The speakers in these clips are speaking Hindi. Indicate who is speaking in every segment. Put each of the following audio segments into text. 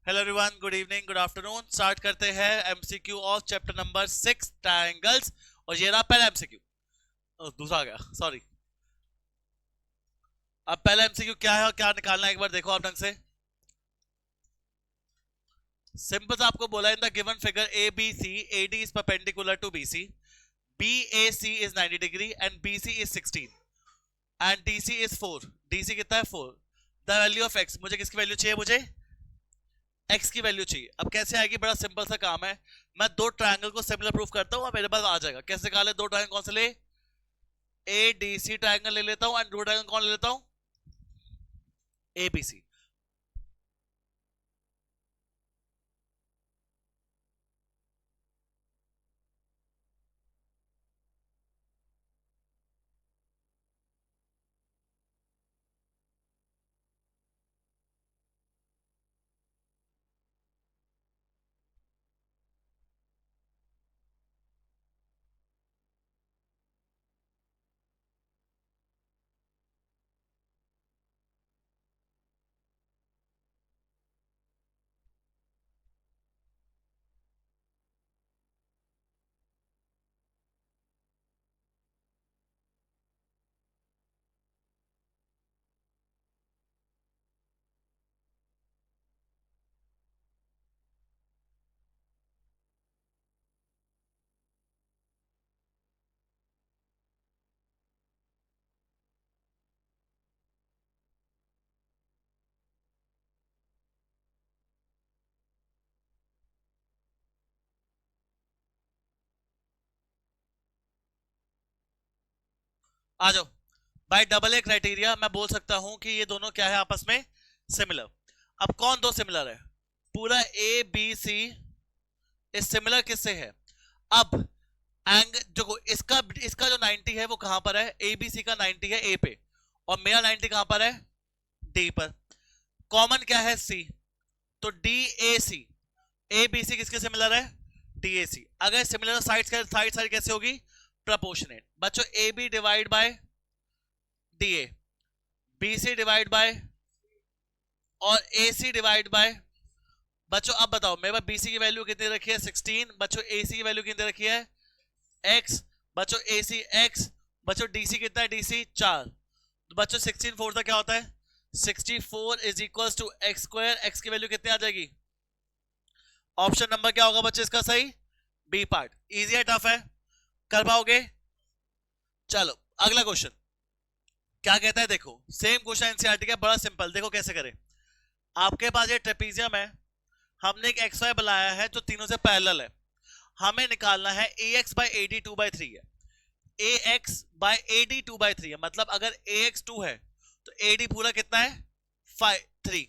Speaker 1: Hello everyone, good evening, good afternoon. Start करते हैं MCQ of chapter number 6 triangles. और ये रहा पहला एमसीक्यू। दूसरा आ गया, सॉरी। अब पहला एमसीक्यू क्या है और क्या निकालना है, एक बार देखो आप ढंग से। सिंपल सा आपको बोला, in the given figure A B C AD is perpendicular to BC, BAC is 90 degree and BC is 16 and DC is 4। DC कितना है? 4। द वैल्यू ऑफ x, मुझे किसकी वैल्यू चाहिए? मुझे x की वैल्यू चाहिए। अब कैसे आएगी? बड़ा सिंपल सा काम है। मैं दो ट्रायंगल को सिमिलर प्रूफ करता हूँ, मेरे पास आ जाएगा। कैसे निकाले? दो ट्रायंगल कौन से ले? ADC ट्रायंगल ले लेता हूँ एंड दो ट्रायंगल कौन ले लेता हूँ? ABC। आ जाओ भाई। डबल ए क्राइटेरिया मैं बोल सकता हूं कि ये दोनों क्या है आपस में? सिमिलर। अब कौन दो सिमिलर है? पूरा ABC इस सिमिलर किससे है? अब एंग जो इसका इसका जो 90 है वो कहां पर है? ABC का 90 है A पे, और मेरा 90 कहां पर है? D पर। कॉमन क्या है? C। तो DAC, ABC किसके सिमिलर है? DAC। अगर सिमिलर साइड कैसे होगी? प्रोपोर्शनेट। बच्चों AB divide by DA, BC divide by और AC डिवाइड बाय। बच्चों अब बताओ, मेरे पास BC की वैल्यू कितनी रखी है? 16। बच्चों AC की वैल्यू कितनी रखी है? X। बच्चों AC X। बच्चों DC कितना है? DC 4। तो बच्चों 16 4 क्या होता है? 64 is equal to X square. X की वैल्यू कितनी आ जाएगी? ऑप्शन नंबर क्या होगा बच्चों इसका सही? B part. इजी है, टफ है? कर पाओगे? चलो अगला क्वेश्चन क्या कहता है, देखो। सेम क्वेश्चन एनसीईआरटी का, बड़ा सिंपल। देखो कैसे करें। आपके पास ये ट्रेपीजियम है, हमने एक एक्स वाई बनाया है जो तीनों से पैरेलल है। हमें निकालना है AX बाई AD 2/3 है। AX बाई AD 2/3 है, मतलब अगर AX 2 है तो AD पूरा कितना है? 3।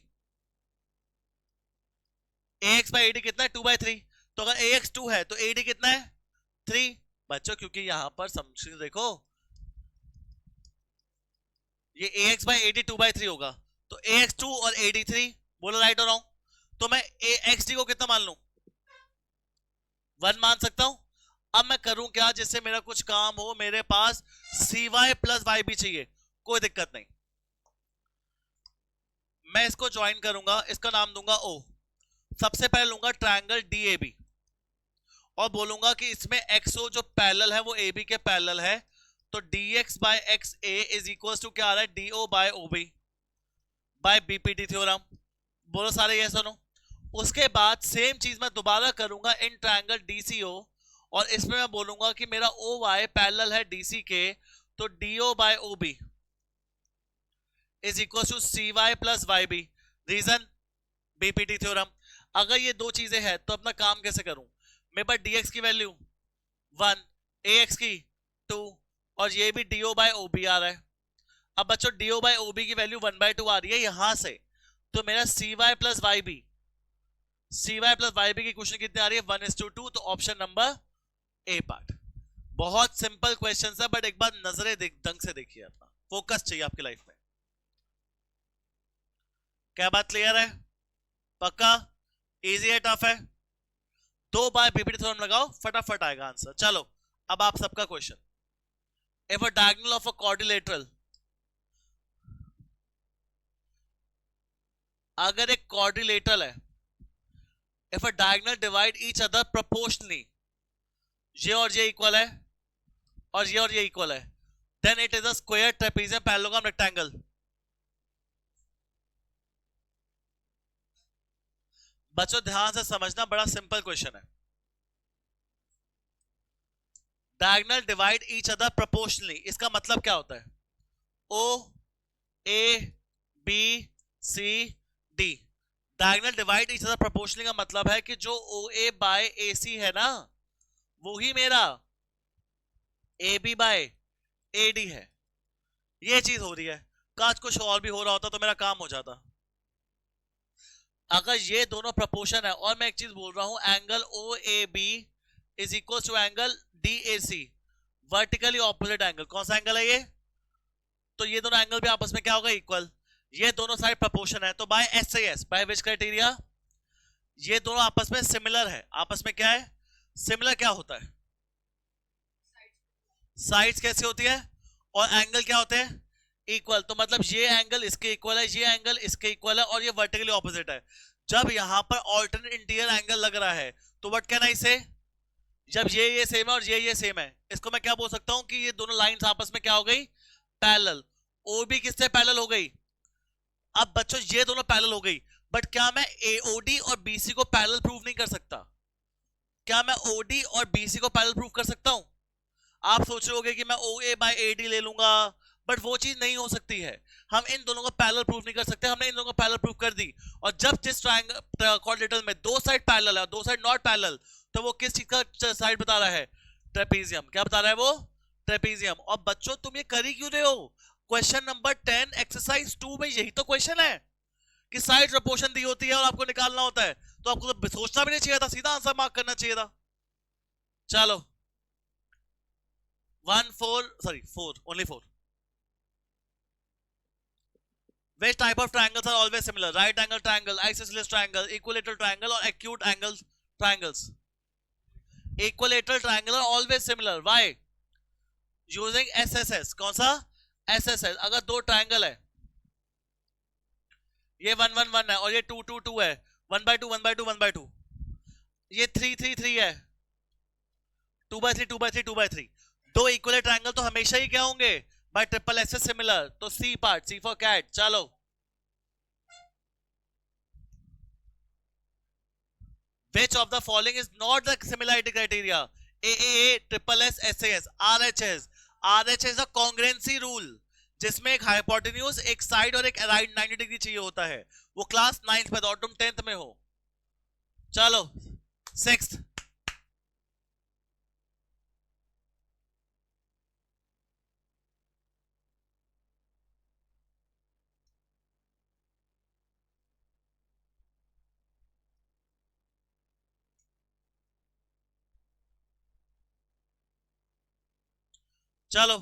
Speaker 1: AX बाई AD कितना है? 2/3। तो अगर AX 2 है तो AD कितना है? 3। बच्चों क्योंकि यहां पर समझ देखो, ये AX बाई AD 2/3 होगा, तो AX 2 और AD 3। बोलो राइट और रॉन्ग? तो मैं AXD को कितना मान लूं? 1 मान सकता हूं। अब मैं करूं क्या जिससे मेरा कुछ काम हो? मेरे पास CY प्लस वाई भी चाहिए, कोई दिक्कत नहीं। मैं इसको ज्वाइन करूंगा, इसका नाम दूंगा O। सबसे पहले लूंगा ट्रायंगल DAB और बोलूंगा कि इसमें XO जो पैरेलल है वो AB के पैरेलल है। तो DX by XA is equal to क्या आ रहा है? DO by OB by BPT theorem. बोलो सारे ये सुनो। उसके बाद सेम चीज मैं दोबारा करूंगा इन ट्रायंगल DCO, और इसमें मैं बोलूंगा कि मेरा OY पैरेलल है DC के, तो DO by OB is equal to CY plus YB। Reason? BPT theorem. अगर ये दो चीजें हैं तो अपना काम कैसे करूं? मेरे पास DX की वैल्यू 1, AX की 2, और ये भी DO बाय OB आ रहा है। अब बच्चों DO बाय OB की वैल्यू 1/2 आ रही है यहां से, तो मेरा CY प्लस YB की क्वेश्चन कितनी आ रही है? 1:2। तो ऑप्शन नंबर A पार्ट। बहुत सिंपल क्वेश्चन है, बट एक बार नजरें ढंग से देखिए, अपना फोकस चाहिए आपकी लाइफ में। क्या बात क्लियर है? पक्का? इजी है, टफ है? 2 बार बीपीटी थ्योरम लगाओ, फटाफट आएगा आंसर। चलो अब आप सबका question. If a diagonal of a quadrilateral, अगर एक क्वाड्रिलेटरल है, if a diagonal divide each other proportionally, ये और ये इक्वल है और ये इक्वल है, then it is a square trapezium parallelogram rectangle. बच्चों ध्यान से समझना, बड़ा सिंपल क्वेश्चन है। Diagonal divide each other proportionally, इसका मतलब क्या होता है? O A B C D, diagonal divide each other proportionally का मतलब है कि जो ओ ए बाय ए सी है ना, वो ही मेरा A B by A D है। ये चीज हो रही है, काश कुछ और भी हो रहा होता तो मेरा काम हो जाता। अगर ये दोनों प्रोपोर्शन है, और मैं एक चीज बोल रहा हूं, angle O A B is equal to angle D A C, vertically opposite angle. कौन सा एंगल है ये? तो ये दोनों एंगल भी आपस में क्या होगा? इक्वल। ये दोनों साइड प्रोपोर्शन है, तो by S S, by which criteria? ये दोनों आपस में सिमिलर है। आपस में क्या है? सिमिलर क्या होता है? साइड्स कैसे होती है? और एंगल क्या होते हैं? इक्वल। तो मतलब ये एंगल इसके इक्वल है, ये एंगल इसके इक्वल है, और ये वर्टिकली ऑपोजिट है। जब यहां पर ऑल्टरनेट इंटीरियर एंगल लग रहा है, तो व्हाट कैन आई से? जब ये सेम है और ये सेम है, इसको मैं क्या बोल सकता हूं कि ये दोनों लाइंस आपस में क्या हो गई? पैरेलल। ओबी किससे पैरेलल हो गई? अब बच्चों ये दोनों पैरेलल हो गई, बट क्या मैं एओडी और बीसी को पैरेलल प्रूव नहीं कर सकता? क्या मैं ओडी और बीसी को पैरेलल प्रूव कर सकता हूं? आप सोच रहे होगे कि मैं ओ ए बाय ए डी ले लूंगा, बट वो चीज नहीं हो सकती है। हम इन दोनों को पैरेलल प्रूव नहीं कर सकते। हमने इन दोनों को पैरेलल प्रूव कर दी, और जब जिस ट्रायंगल क्वाड्रिलेटरल में दो साइड पैरेलल है, दो साइड नॉट पैरेलल, तो वो किस चीज का साइड बता रहा है? ट्रेपीजियम। क्या बता रहा है वो? ट्रेपीजियम। और बच्चों तुम ये कर ही क्यों रहे हो? क्वेश्चन नंबर 10 एक्सरसाइज 2 में यही तो क्वेश्चन है कि साइड प्रोपोर्शन दी होती है और आपको निकालना होता है, तो आपको तो सोचना भी नहीं चाहिए था, सीधा आंसर मार्क करना चाहिए था। चलो 1 4 sorry 4 only 4। Which type of triangles are always similar? Right angle triangle, isosceles triangle, equilateral triangle, or acute angle triangles? Equilateral triangle are always similar. Why? Using SSS. कौन सा? SSS। अगर दो ट्राइंगल है, ये 1 1 1 है और ये 2 2 2 है, 1 by 2 1 by 2 1 by 2, ये 3 3 3 है, 2 by 3 2 by 3 2 by 3। दो इक्वल ट्राइंगल तो हमेशा ही क्या होंगे? By triple S similar. तो C part, C for cat. चलो which of the following is not the similarity criteria? AAA, triple S, SAS, RHS। RHS is a congruency rule, जिसमें एक हाइपोटेन्यूज, एक साइड और एक राइट 90 डिग्री चाहिए होता है। वो क्लास 9th में था और तुम 10th में हो। चलो 6th। चलो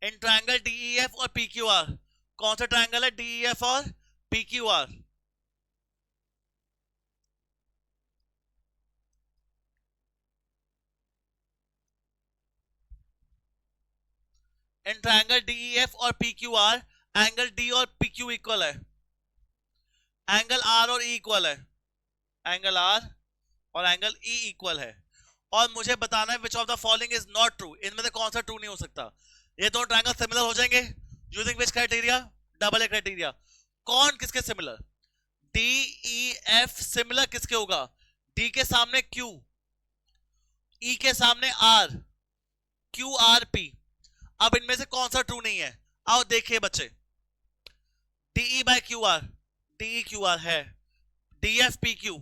Speaker 1: इन ट्रायंगल डीईएफ और पीक्यूआर, कौन सा ट्रायंगल है डीईएफ और पीक्यूआर? इन ट्रायंगल डीईएफ और पीक्यूआर एंगल डी और पीक्यू इक्वल है, एंगल आर और ई इक्वल है, एंगल आर और एंगल ई इक्वल है। और मुझे बताना है which of the following is not true, इनमें से कौन सा ट्रू नहीं हो सकता? ये दोनों ट्रायंगल सिमिलर हो जाएंगे using which criteria? Double A criteria. कौन किसके similar? D E F similar किसके होगा? डी के सामने क्यू, ई के सामने आर, क्यू आर पी। अब इनमें से कौन सा ट्रू नहीं है? आओ देखिए बच्चे, DE by Q R, DE Q R है, डीएफ पी क्यू,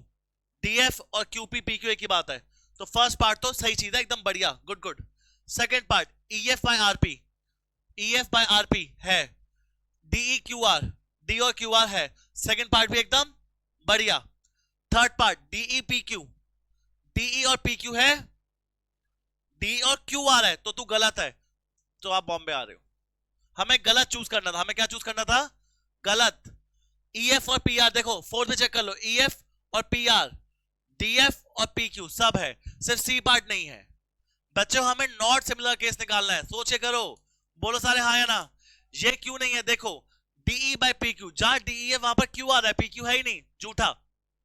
Speaker 1: डीएफ और क्यूपी पी क्यू एक ही बात है। तो फर्स्ट पार्ट तो सही चीज है, एकदम बढ़िया, good good. Second part EF by RP, EF by RP है, डीई क्यू आर, डी और क्यू आर है, सेकेंड पार्ट भी एकदम बढ़िया। Third part DE P Q, DE और पी क्यू है, डी और क्यू आर है, तो तू गलत है, तो आप बॉम्बे आ रहे हो। हमें गलत चूज करना था, हमें क्या चूज करना था? गलत। ईएफ और पी आर देखो, फोर्थ में चेक कर लो, ईएफ और पी आर, डीएफ और पीक्यू सब है, सिर्फ सी पार्ट नहीं है। बच्चों हमें नॉट सिमिलर केस निकालना है, सोचे करो, बोलो सारे हाँ या ना। ये क्यों नहीं है? देखो डीई बाय पीक्यू, जहां डीई है वहां पर क्यू आ रहा है, पीक्यू है ही नहीं, झूठा।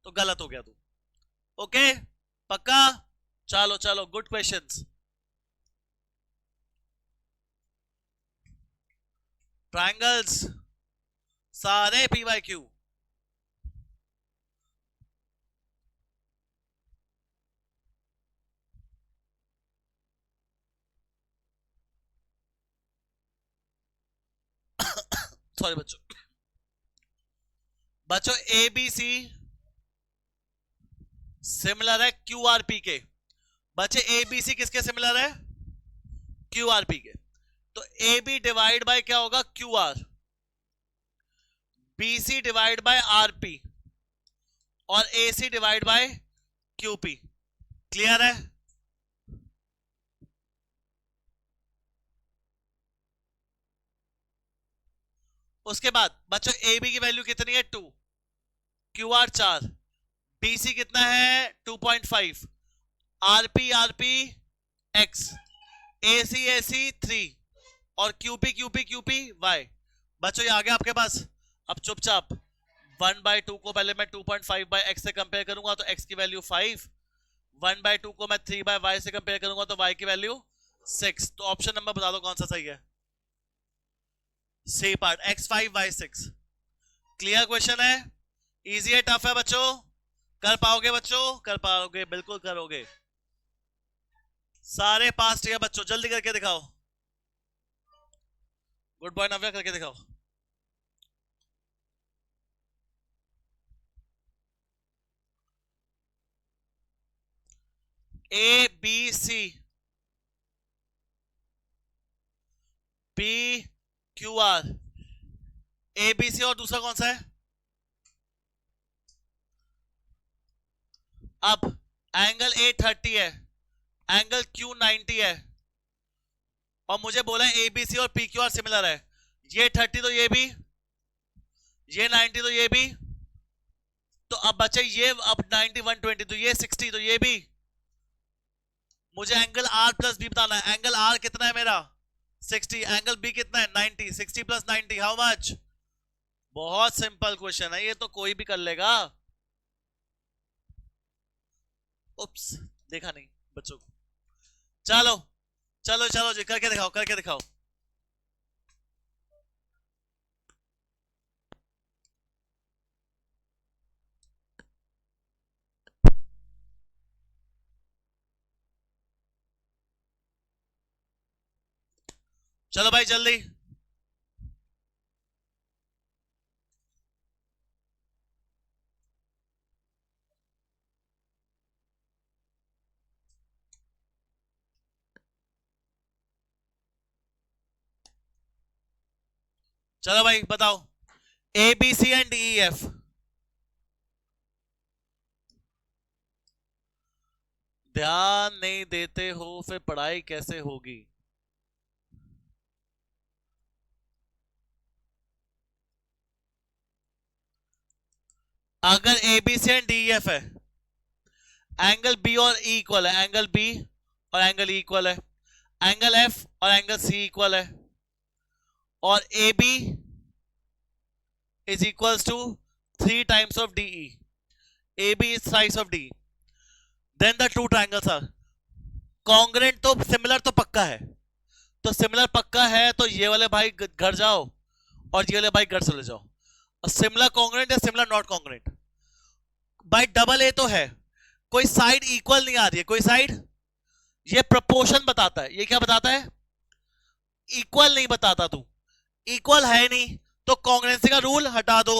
Speaker 1: तो गलत हो गया तू। ओके पक्का? चलो चलो गुड क्वेश्चंस। ट्रायंगल्स सारे पी बाई क्यू। सॉरी बच्चों, बच्चों ए बी सी सिमिलर है क्यू आर पी के। बच्चे ए बी सी किसके सिमिलर है? क्यू आर पी के। तो ए बी डिवाइड बाय क्या होगा? Q R. B C divide by R P और A C divide by Q P. Clear है? उसके बाद बच्चों ए बी की वैल्यू कितनी है? 2, क्यू आर 4, बी सी कितना है? 2.5, आरपी एक्स, ए सी 3 और क्यूपी वाई। बच्चों ये आ गया आपके पास। अब चुपचाप 1/2 को पहले मैं 2.5/x से कंपेयर करूंगा तो x की वैल्यू 5, 1/2 को मैं 3/y से कंपेयर करूंगा तो y की वैल्यू 6। तो ऑप्शन नंबर बता दो कौन सा सही है? C part, x5 y6। Clear question है? इजी है टफ है बच्चों? कर पाओगे बच्चों? कर पाओगे, बिल्कुल करोगे। सारे पास है बच्चों, जल्दी करके दिखाओ। गुड बॉय नव्या, करके दिखाओ। A B C P Q R, A B C और दूसरा कौन सा है? अब एंगल ए 30 है, एंगल क्यू 90 है और मुझे बोला है ए बी सी और पी क्यू आर सिमिलर है। ये 30 तो ये भी, ये 90 तो ये भी, तो अब बचे ये, अब 90 120 तो ये 60 तो ये भी। मुझे एंगल आर प्लस बी बताना है। एंगल आर कितना है मेरा? 60, एंगल बी कितना है? 90, 60 प्लस 90 हाउ मच? बहुत सिंपल क्वेश्चन है ये, तो कोई भी कर लेगा। उप्स, देखा नहीं बच्चों को। चलो चलो चलो जी, करके दिखाओ, करके दिखाओ। चलो भाई जल्दी। चलो भाई बताओ। A B C and D E F. ध्यान नहीं देते हो फिर पढ़ाई कैसे होगी? अगर A B C and D E F है, एंगल बी और ई इक्वल है, एंगल बी और एंगल ई इक्वल है, एंगल एफ और एंगल सी इक्वल है, और A B is equals to 3 times of DE. AB is size of D. Then the two triangles are congruent। तो सिमिलर तो पक्का है, तो सिमिलर पक्का है तो ये वाले भाई घर जाओ और ये वाले भाई घर चले जाओ। और सिमिलर कॉन्ग्रेंट या सिमिलर नॉट कॉन्ग्रेंट भाई डबल ए तो है, कोई साइड इक्वल नहीं आ रही है, कोई साइड, ये प्रपोर्शन बताता है। ये क्या बताता है? इक्वल नहीं बताता। तू इक्वल है नहीं तो कॉन्ग्रेंसी का रूल हटा दो।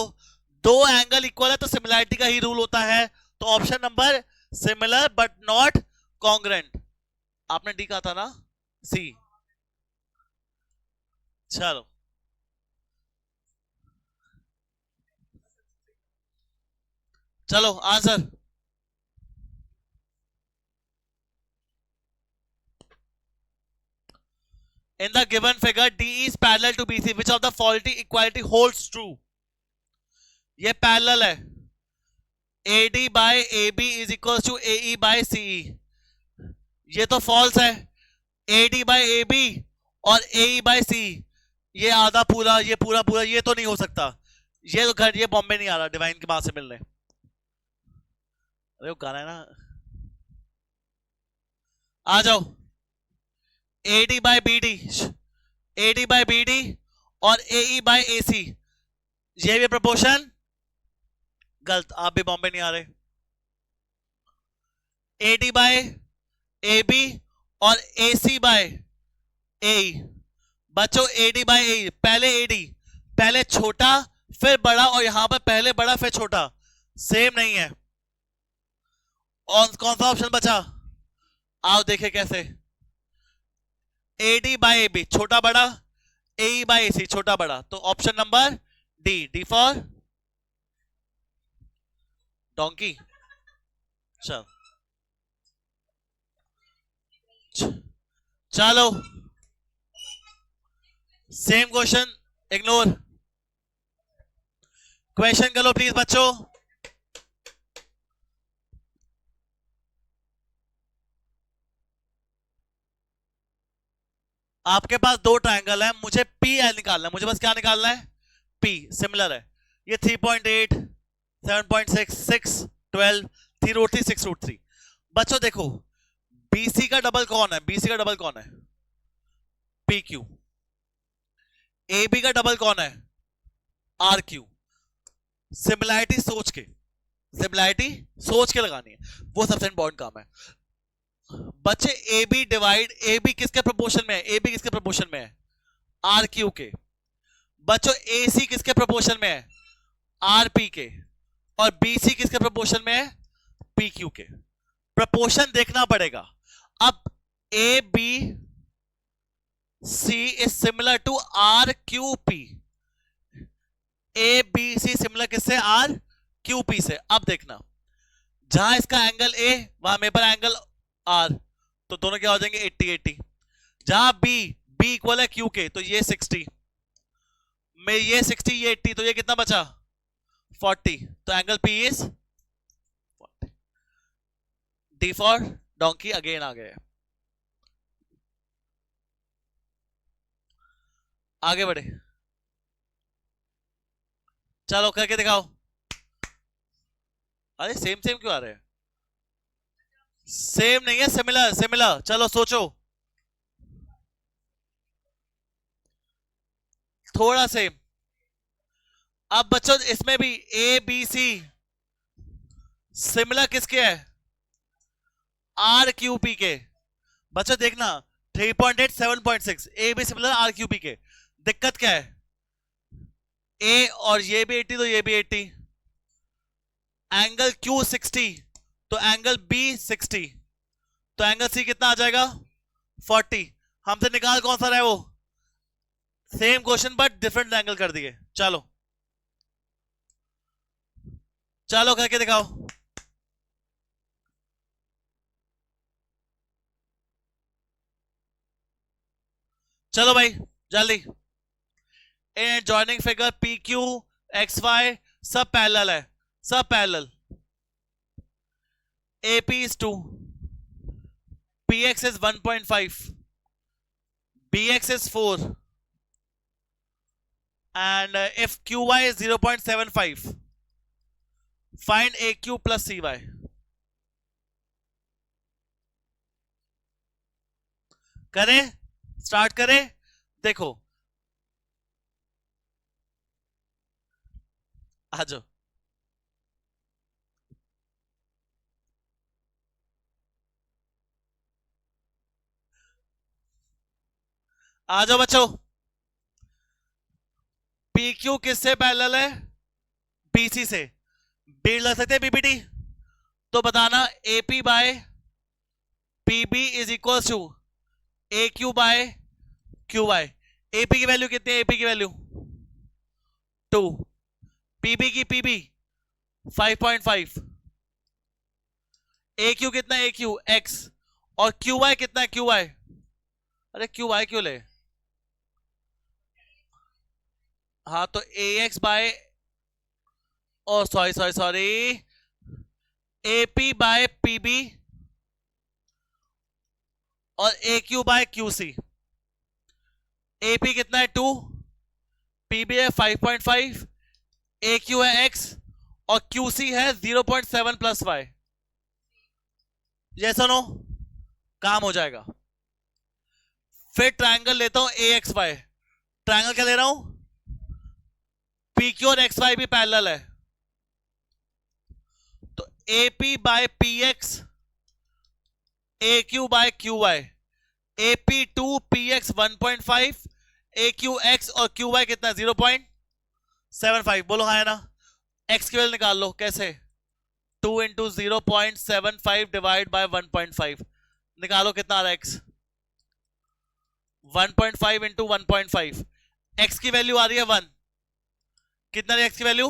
Speaker 1: दो एंगल इक्वल है तो सिमिलैरिटी का ही रूल होता है। तो option number similar but not congruent. आपने डी कहा था ना? सी। चलो चलो answer. In the given figure, D is parallel to BC. Which of the following equality holds true? ये पैरेलल है। AD by AB is equals to AE by CE। ये तो फॉल्स है। AD by AB और AE by CE, ये आधा पूरा, ये पूरा पूरा, ये तो नहीं हो सकता। ये तो घर, ये बॉम्बे नहीं आ रहा डिवाइन की मां से मिलने। अरे वो गाना है ना, आ जाओ। AD by BD, AD by BD और AE बाय AC, ये भी प्रपोर्शन गलत, आप भी बॉम्बे नहीं आ रहे। AD बाय AB और AC बाय AE, बच्चों AD बाय AE, पहले AD, पहले छोटा फिर बड़ा, और यहां पर पहले बड़ा फिर छोटा, सेम नहीं है। और कौन सा ऑप्शन बचा, आओ देखे कैसे। AD बाय AB छोटा बड़ा, AE बाय AC छोटा बड़ा, तो option number D, D for donkey. चलो सेम क्वेश्चन इग्नोर, क्वेश्चन करो प्लीज बच्चों। आपके पास दो ट्रायंगल है, मुझे पी निकालना है, मुझे बस क्या निकालना है, पी सिमिलर है। ये 3.8, 7.6, 6, 12, 3√3, 6√3। बच्चों देखो बीसी का डबल कौन है, बीसी का डबल कौन है, पी क्यू। ए बी का डबल कौन है, आर क्यू। सिमिलैरिटी सोच के, सिमिलैरिटी सोच के लगानी है, वो सबसे इंपॉर्टेंट काम है बच्चे। A B divide, A B किसके प्रोपोर्शन में है, ए बी किसके प्रोपोर्शन में है, आर क्यू के। बच्चों ए सी किसके प्रोपोर्शन में है, आर पी के। और बी सी किसके प्रोपोर्शन में है, पी क्यू के। प्रोपोर्शन देखना पड़ेगा। अब A B C is similar to R Q P, A B C similar किससे, आर क्यू पी से। अब देखना जहां इसका एंगल ए वहां मेरे पर एंगल आर, तो दोनों क्या हो जाएंगे 80 80। जहां बी, बी इक्वल है क्यू के, तो ये 60 में, ये 60 ये 80, तो ये कितना बचा 40, तो angle P is 40। D for donkey again आ गए। आगे बढ़े, चलो करके दिखाओ। अरे सेम सेम क्यों आ रहे हैं, सेम नहीं है, सिमिलर सिमिलर। चलो सोचो थोड़ा सेम। अब बच्चों इसमें भी ए बी सी सिमिलर किसके है, आर क्यू पी के। बच्चों देखना 3.8, 7.6, A B similar R Q P के। दिक्कत क्या है, ए और ये भी 80 तो ये भी 80, एंगल क्यू 60 तो एंगल बी 60, तो एंगल सी कितना आ जाएगा 40। हमसे निकाल कौन सा रहा है वो, same question but different angle कर दिए। चलो चलो करके दिखाओ। चलो भाई जल्दी। इन joining figure P Q X Y सब पैरेलल है, सब parallel. AP is 2, PX is 1.5, BX is 4, and if QY is 0.75, find AQ plus CY. करें, स्टार्ट करें। देखो आ जाओ, आ जाओ बच्चों। PQ किससे पैरेलल है, BC से। बीट लग सकते हैं PPT, तो बताना AP by PB is equal to AQ by QY। AP की वैल्यू कितनी है, AP की वैल्यू 2, PB की PB 5.5, AQ कितना है, AQ X, और QY कितना है, QY। अरे QY क्यों ले, हाँ तो AX by, oh sorry sorry sorry, AP by PB और AQ बाय QC। AP कितना है 2, PB है 5.5, AQ है X और QC है 0.7 प्लस Y। जैसा नो काम हो जाएगा। फिर ट्रायंगल लेता हूं ए एक्स वाई, ट्रायंगल क्या ले रहा हूं, पी क्यू और एक्स वाई भी पैरेलल है, तो A P by P X, A Q by Q Y, A P to P X 1.5, A Q X और क्यू वाई कितना 0.75, बोलो हाँ है ना। एक्स की वैल्यू निकाल लो, कैसे, 2 इंटू 0.75 डिवाइड बाय 1.5, निकालो कितना आ रहा है एक्स, 1.5 इंटू 1.5, एक्स की वैल्यू आ रही है 1, कितना एक्स की वैल्यू,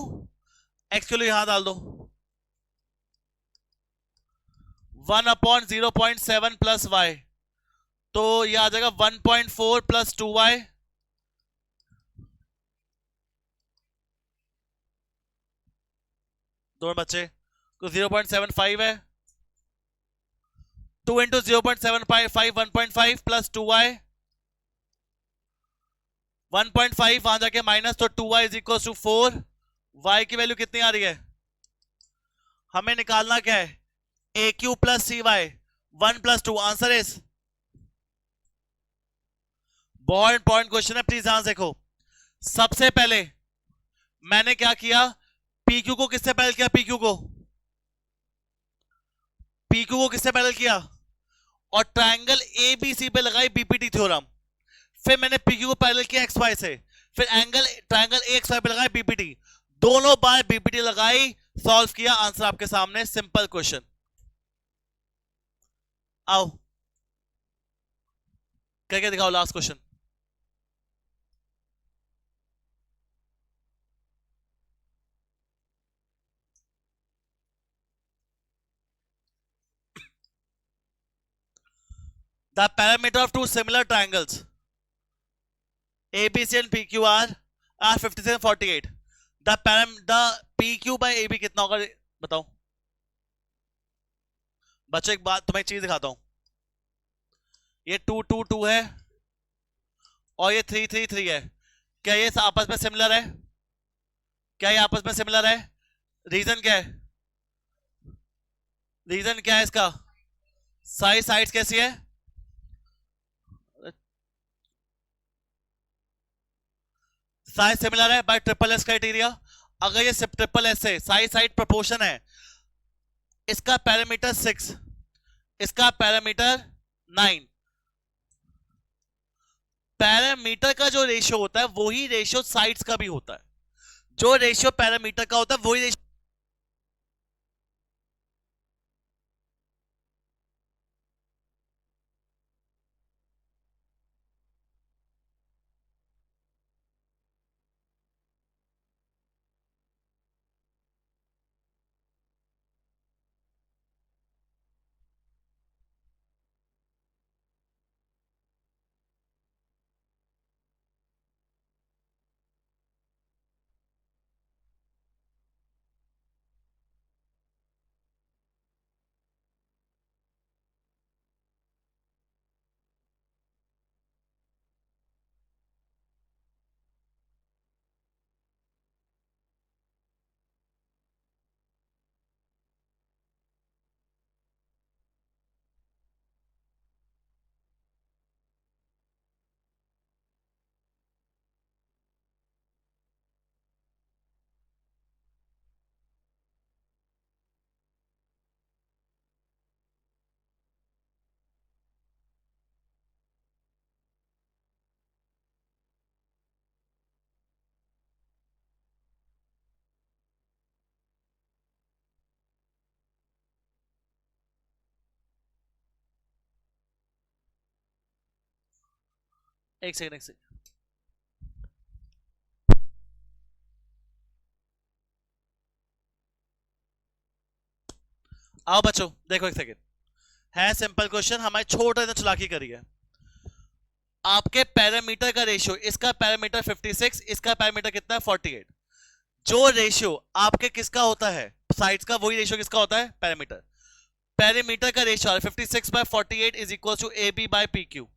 Speaker 1: एक्स की वैल्यू यहां डाल दो, 1/0.7 प्लस वाई, तो ये आ जाएगा 1.4 प्लस 2y, दोनों बच्चे तो 0.75 है, 2 इंटू 0.75 1.5 प्लस 2y, 1.5 वहां जाके माइनस, तो 2y is equal to 4, y की वैल्यू कितनी आ रही है, हमें निकालना क्या है, A Q plus C Y 1 plus 2, answer is, बहुत इंपॉर्टेंट क्वेश्चन है, प्लीज ध्यान से देखो। सबसे पहले मैंने क्या किया, पीक्यू को किससे पैरेलल किया, पीक्यू को किससे पैरेलल किया, और ट्रायंगल एबीसी पे लगाई बीपीटी थ्योरम, फिर मैंने पीक्यू को पैरेलल किया एक्स वाई से, फिर एंगल ट्रायंगल एक्स वाई पे लगाया बीपीटी, दोनों बार बीपीटी लगाई, सॉल्व किया, आंसर आपके सामने, सिंपल क्वेश्चन। आओ करके दिखाओ last question. The parameter of two similar triangles ABC and PQ are 57 and 48. The PQ by AB कितना होगा बताओ। बच्चों एक बात तुम्हें एक चीज दिखाता हूं, ये 2 2 2 है और ये 3 3 3 है, क्या ये आपस में सिमिलर है, क्या ये आपस में सिमिलर है, रीजन क्या है, रीजन क्या है इसका, साइड्स कैसी है, साइज सिमिलर है बाय ट्रिपल एस क्राइटेरिया, अगर ये ट्रिपल एस है, साइड प्रोपोर्शन है, इसका पैरामीटर 6, इसका पैरामीटर 9, पैरामीटर का जो रेशियो होता है वही रेशियो साइड्स का भी होता है, जो रेशियो पैरामीटर का होता है वही रेशियो, एक सेकंड, आओ बच्चों देखो एक सेकंड, है सिंपल क्वेश्चन, हमारे छोटा सा चलाकी करी है, आपके पैरामीटर का रेशियो, इसका पैरामीटर 56, इसका पैरामीटर कितना है 48, जो रेशियो आपके किसका होता है साइड्स का, वही रेशियो किसका होता है पैरामीटर, पैरामीटर का ratio 56/48 is equal to A B by P Q.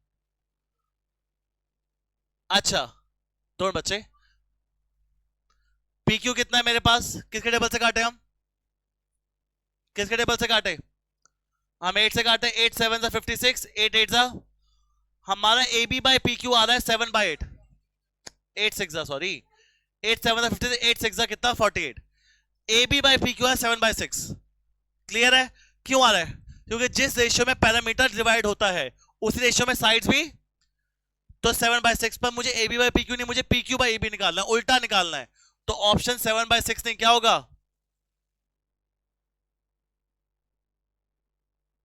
Speaker 1: अच्छा दोनों बच्चे, पी क्यू कितना है मेरे पास, किसके टेबल से काटे हम, किसके टेबल से काटे, हम 8 से काटते हैं, 8 7 56, 8 8 हमारा A B by P Q आ रहा है 7 बाई 8, 8 6 सॉरी 8 7 56, 8 6 कितना 48, A B by P Q है 7 बाई 6। क्लियर है? क्यों आ रहा है? क्योंकि जिस रेशियो में पैरामीटर डिवाइड होता है उसी रेशियो में साइड्स भी, तो 7 बाई 6 पर मुझे A B by P Q नहीं, मुझे P Q by A B निकालना है, उल्टा निकालना है, तो ऑप्शन 7 बाई 6 नहीं क्या होगा?